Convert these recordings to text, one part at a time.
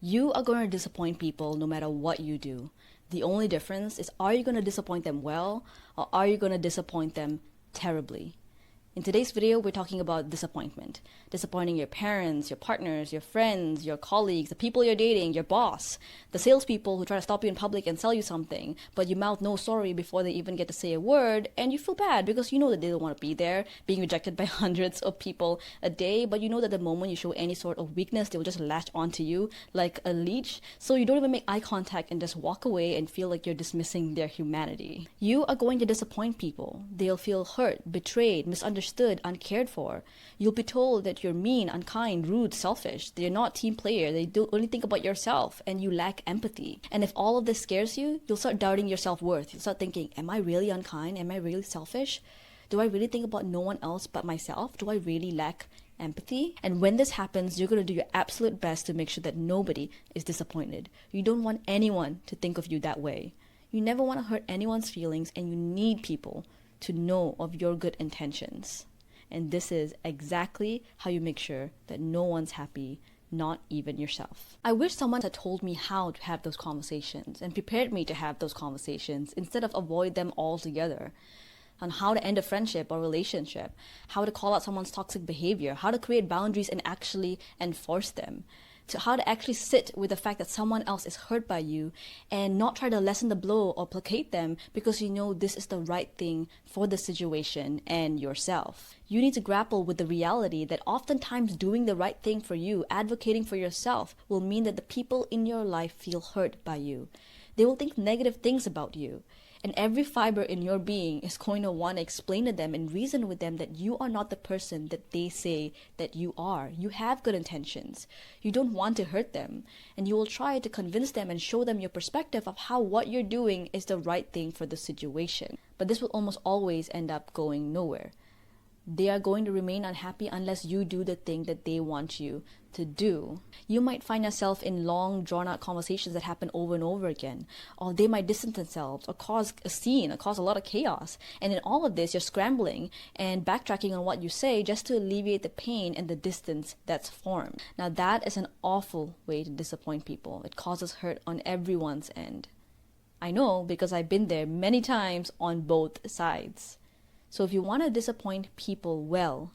You are going to disappoint people no matter what you do. The only difference is, are you going to disappoint them well, or are you going to disappoint them terribly? In today's video, we're talking about disappointment. Disappointing your parents, your partners, your friends, your colleagues, the people you're dating, your boss, the salespeople who try to stop you in public and sell you something, but you mouth no sorry before they even get to say a word, and you feel bad because you know that they don't want to be there, being rejected by hundreds of people a day, but you know that the moment you show any sort of weakness, they'll just latch onto you like a leech, so you don't even make eye contact and just walk away and feel like you're dismissing their humanity. You are going to disappoint people. They'll feel hurt, betrayed, misunderstood, uncared for. You'll be told that you're mean, unkind, rude, selfish. They're not team player. They do only think about yourself, and you lack empathy. And if all of this scares you, you'll start doubting your self-worth. You'll start thinking, am I really unkind? Am I really selfish? Do I really think about no one else but myself? Do I really lack empathy? And when this happens, you're going to do your absolute best to make sure that nobody is disappointed. You don't want anyone to think of you that way. You never want to hurt anyone's feelings, and you need people to know of your good intentions. And this is exactly how you make sure that no one's happy, not even yourself. I wish someone had told me how to have those conversations and prepared me to have those conversations instead of avoid them altogether. On how to end a friendship or relationship, how to call out someone's toxic behavior, how to create boundaries and actually enforce them. To how to actually sit with the fact that someone else is hurt by you and not try to lessen the blow or placate them because you know this is the right thing for the situation and yourself. You need to grapple with the reality that oftentimes doing the right thing for you, advocating for yourself, will mean that the people in your life feel hurt by you. They will think negative things about you. And every fiber in your being is going to want to explain to them and reason with them that you are not the person that they say that you are. You have good intentions. You don't want to hurt them. And you will try to convince them and show them your perspective of how what you're doing is the right thing for the situation. But this will almost always end up going nowhere. They are going to remain unhappy unless you do the thing that they want you to do. You might find yourself in long, drawn-out conversations that happen over and over again, or they might distance themselves or cause a scene or cause a lot of chaos. And in all of this, you're scrambling and backtracking on what you say just to alleviate the pain and the distance that's formed. Now, that is an awful way to disappoint people. It causes hurt on everyone's end. I know because I've been there many times on both sides. So if you want to disappoint people well,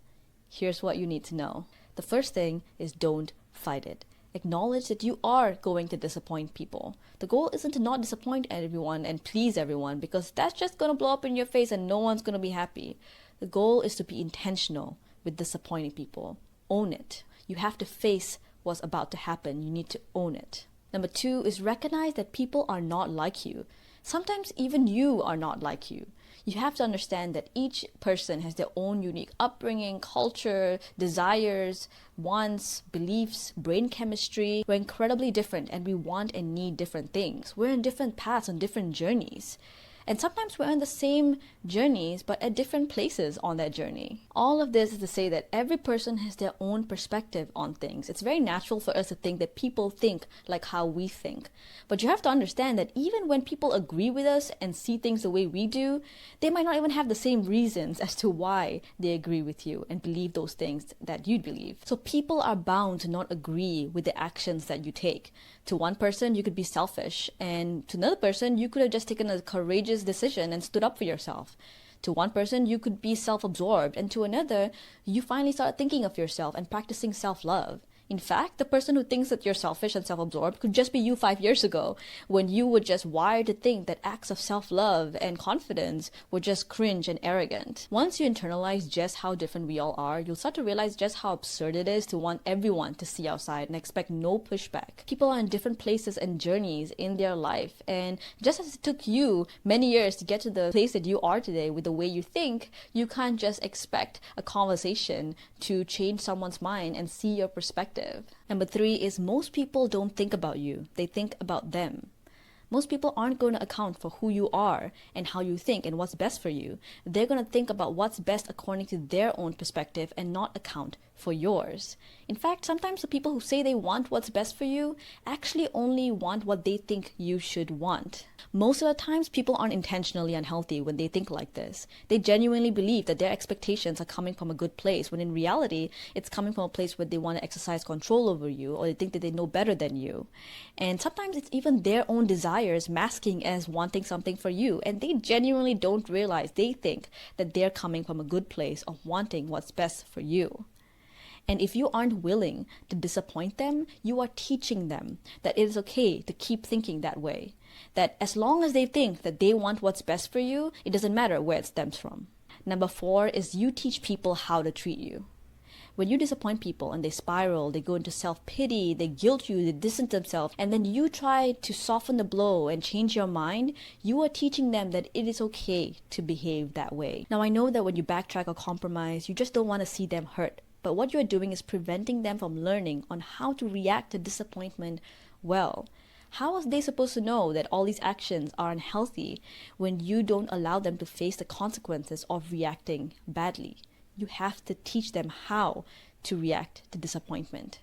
here's what you need to know. The first thing is don't fight it. Acknowledge that you are going to disappoint people. The goal isn't to not disappoint everyone and please everyone, because that's just going to blow up in your face and no one's going to be happy. The goal is to be intentional with disappointing people. Own it. You have to face what's about to happen. You need to own it. Number 2 is recognize that people are not like you. Sometimes even you are not like you. You have to understand that each person has their own unique upbringing, culture, desires, wants, beliefs, brain chemistry. We're incredibly different and we want and need different things. We're in different paths on different journeys. And sometimes we're on the same journeys, but at different places on that journey. All of this is to say that every person has their own perspective on things. It's very natural for us to think that people think like how we think. But you have to understand that even when people agree with us and see things the way we do, they might not even have the same reasons as to why they agree with you and believe those things that you believe. So people are bound to not agree with the actions that you take. To one person, you could be selfish, and to another person, you could have just taken a courageous decision and stood up for yourself. To one person, you could be self-absorbed, and to another, you finally start thinking of yourself and practicing self-love. In fact, the person who thinks that you're selfish and self-absorbed could just be you 5 years ago, when you were just wired to think that acts of self-love and confidence were just cringe and arrogant. Once you internalize just how different we all are, you'll start to realize just how absurd it is to want everyone to see outside and expect no pushback. People are in different places and journeys in their life, and just as it took you many years to get to the place that you are today with the way you think, you can't just expect a conversation to change someone's mind and see your perspective. Number 3 is most people don't think about you. They think about them. Most people aren't going to account for who you are and how you think and what's best for you. They're going to think about what's best according to their own perspective and not account for yours. In fact, sometimes the people who say they want what's best for you actually only want what they think you should want. Most of the times, people aren't intentionally unhealthy when they think like this. They genuinely believe that their expectations are coming from a good place, when in reality, it's coming from a place where they want to exercise control over you, or they think that they know better than you. And sometimes it's even their own desires masking as wanting something for you, and they genuinely don't realize. They think that they're coming from a good place of wanting what's best for you. And if you aren't willing to disappoint them, you are teaching them that it is okay to keep thinking that way. That as long as they think that they want what's best for you, it doesn't matter where it stems from. Number 4 is you teach people how to treat you. When you disappoint people and they spiral, they go into self-pity, they guilt you, they distance themselves, and then you try to soften the blow and change your mind, you are teaching them that it is okay to behave that way. Now, I know that when you backtrack or compromise, you just don't want to see them hurt. But what you're doing is preventing them from learning on how to react to disappointment well. How are they supposed to know that all these actions are unhealthy when you don't allow them to face the consequences of reacting badly? You have to teach them how to react to disappointment.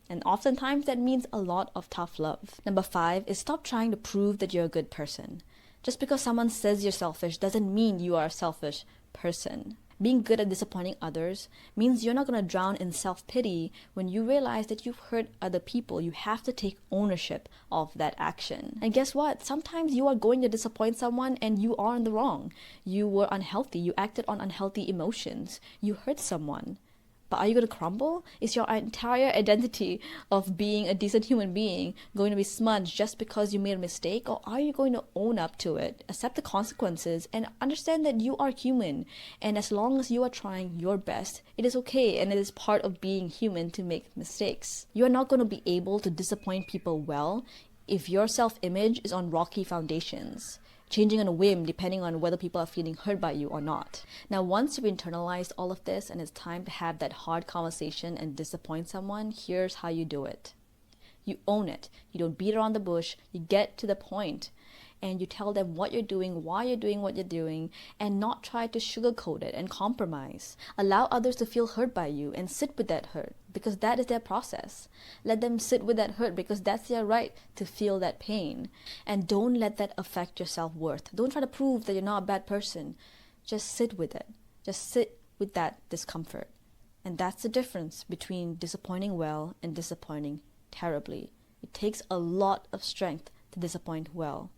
And oftentimes that means a lot of tough love. Number 5 is stop trying to prove that you're a good person. Just because someone says you're selfish doesn't mean you are a selfish person. Being good at disappointing others means you're not going to drown in self-pity when you realize that you've hurt other people. You have to take ownership of that action. And guess what? Sometimes you are going to disappoint someone and you are in the wrong. You were unhealthy. You acted on unhealthy emotions. You hurt someone. But are you going to crumble? Is your entire identity of being a decent human being going to be smudged just because you made a mistake? Or are you going to own up to it, accept the consequences, and understand that you are human? And as long as you are trying your best, it is okay, and it is part of being human to make mistakes. You are not going to be able to disappoint people well if your self-image is on rocky foundations, changing on a whim depending on whether people are feeling hurt by you or not. Now, once you've internalized all of this and it's time to have that hard conversation and disappoint someone, here's how you do it. You own it. You don't beat around the bush. You get to the point and you tell them what you're doing, why you're doing what you're doing, and not try to sugarcoat it and compromise. Allow others to feel hurt by you and sit with that hurt because that is their process. Let them sit with that hurt because that's their right to feel that pain. And don't let that affect your self-worth. Don't try to prove that you're not a bad person. Just sit with it. Just sit with that discomfort. And that's the difference between disappointing well and disappointing terribly. It takes a lot of strength to disappoint well.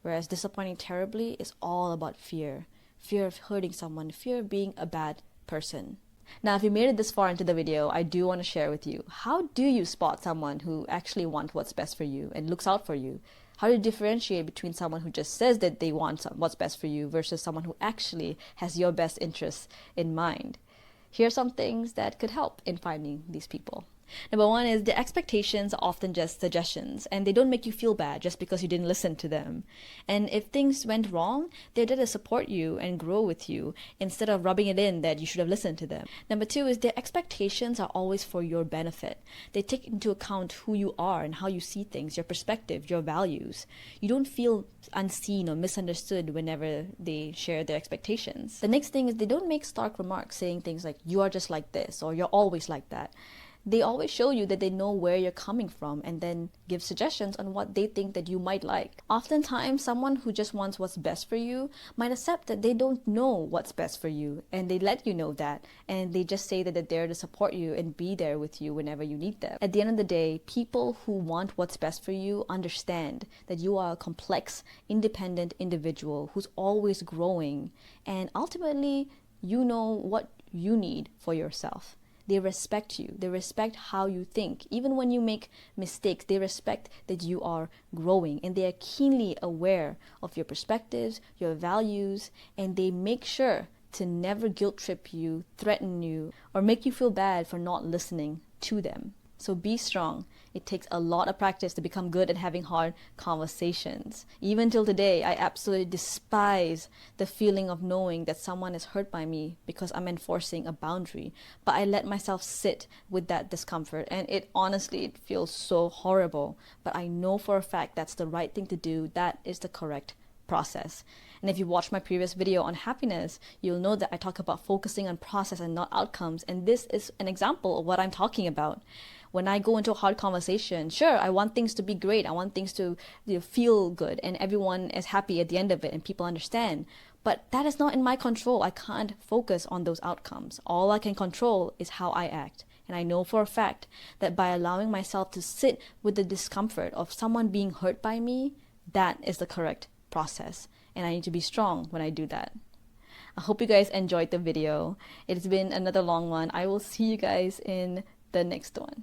Whereas disappointing terribly is all about fear. Fear of hurting someone, fear of being a bad person. Now, if you made it this far into the video, I do want to share with you, how do you spot someone who actually wants what's best for you and looks out for you? How do you differentiate between someone who just says that they want what's best for you versus someone who actually has your best interests in mind? Here are some things that could help in finding these people. Number 1 is the expectations are often just suggestions, and they don't make you feel bad just because you didn't listen to them. And if things went wrong, they're there to support you and grow with you instead of rubbing it in that you should have listened to them. Number 2 is their expectations are always for your benefit. They take into account who you are and how you see things, your perspective, your values. You don't feel unseen or misunderstood whenever they share their expectations. The next thing is they don't make stark remarks saying things like, you are just like this, or you're always like that. They always show you that they know where you're coming from and then give suggestions on what they think that you might like. Oftentimes, someone who just wants what's best for you might accept that they don't know what's best for you, and they let you know that, and they just say that they're there to support you and be there with you whenever you need them. At the end of the day, people who want what's best for you understand that you are a complex, independent individual who's always growing, and ultimately, you know what you need for yourself. They respect you. They respect how you think. Even when you make mistakes, they respect that you are growing, and they are keenly aware of your perspectives, your values, and they make sure to never guilt trip you, threaten you, or make you feel bad for not listening to them. So be strong. It takes a lot of practice to become good at having hard conversations. Even till today, I absolutely despise the feeling of knowing that someone is hurt by me because I'm enforcing a boundary. But I let myself sit with that discomfort, and it feels so horrible. But I know for a fact that's the right thing to do. That is the correct process. And if you watch my previous video on happiness, you'll know that I talk about focusing on process and not outcomes. And this is an example of what I'm talking about. When I go into a hard conversation, sure, I want things to be great. I want things to feel good and everyone is happy at the end of it and people understand. But that is not in my control. I can't focus on those outcomes. All I can control is how I act. And I know for a fact that by allowing myself to sit with the discomfort of someone being hurt by me, that is the correct process. And I need to be strong when I do that. I hope you guys enjoyed the video. It's been another long one. I will see you guys in the next one.